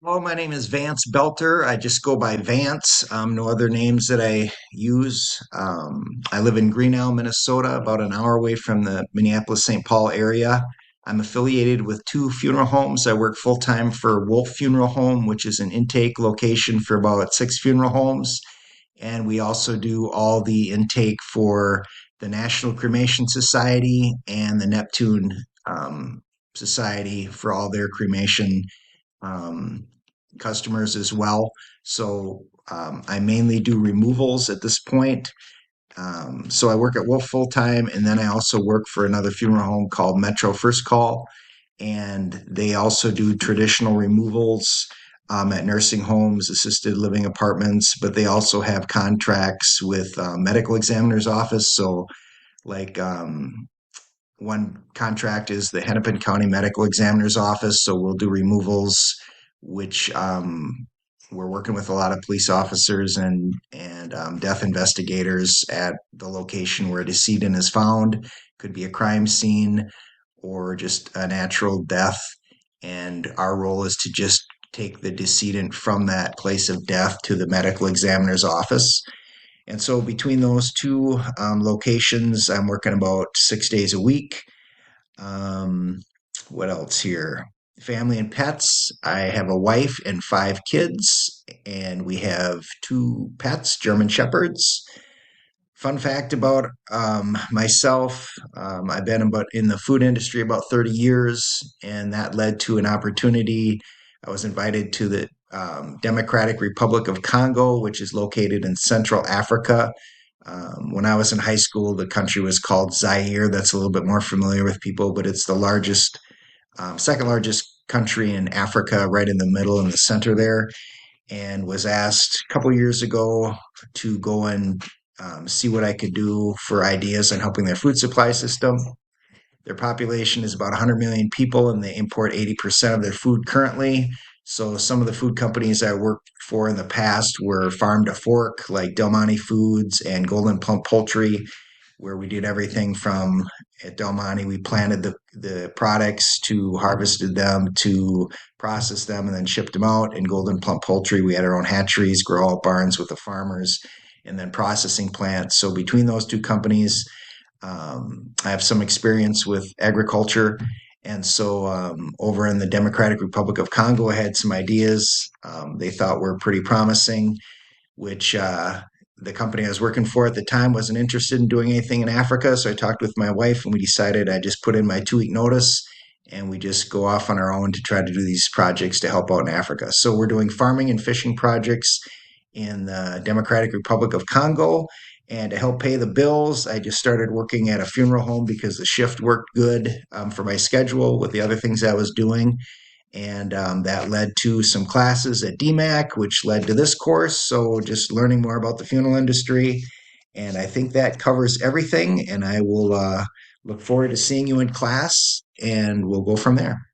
Hello, my name is Vance Belter. I just go by Vance. No other names that I use. I live in Greenell, Minnesota, about an hour away from the Minneapolis-St. Paul area. I'm affiliated with two funeral homes. I work full-time for Wolf Funeral Home, which is an intake location for about six funeral homes. And we also do all the intake for the National Cremation Society and the Neptune Society for all their cremation um, customers as well. So I mainly do removals at this point. So I work at Wolf full time, and then I also work for another funeral home called Metro First Call, and they also do traditional removals at nursing homes, assisted living apartments, but they also have contracts with medical examiner's office. So like one contract is the Hennepin County Medical Examiner's Office, so we'll do removals, which we're working with a lot of police officers and death investigators at the location where a decedent is found. Could be a crime scene or just a natural death, and our role is to just take the decedent from that place of death to the medical examiner's office. And so between those two locations, I'm working about 6 days a week. Um, what else here? Family and pets. I have a wife and five kids, and we have two pets, German Shepherds. Fun fact about myself, I've been about in the food industry about 30 years, and that led to an opportunity. I was invited to the Democratic Republic of Congo, which is located in Central Africa. When I was in high school, the country was called Zaire. That's a little bit more familiar with people, but it's the largest, second largest country in Africa, right in the middle in the center there, and was asked a couple years ago to go and see what I could do for ideas on helping their food supply system. Their population is about 100 million people, and they import 80% of their food currently. So some of the food companies I worked for in the past were Farm to Fork, like Del Monte Foods and Golden Plump Poultry, where we did everything from at Del Monte, we planted the products to harvested them to process them and then shipped them out. In Golden Plump Poultry, we had our own hatcheries, grow out barns with the farmers, and then processing plants. So between those two companies, I have some experience with agriculture. And so over in the Democratic Republic of Congo, I had some ideas they thought were pretty promising, which the company I was working for at the time wasn't interested in doing anything in Africa. So I talked with my wife and we decided I just put in my 2 week notice and we just go off on our own to try to do these projects to help out in Africa. So we're doing farming and fishing projects in the Democratic Republic of Congo. And to help pay the bills, I just started working at a funeral home because the shift worked good for my schedule with the other things I was doing. And that led to some classes at DMAC, which led to this course. So just learning more about the funeral industry. And I think that covers everything. And I will look forward to seeing you in class and we'll go from there.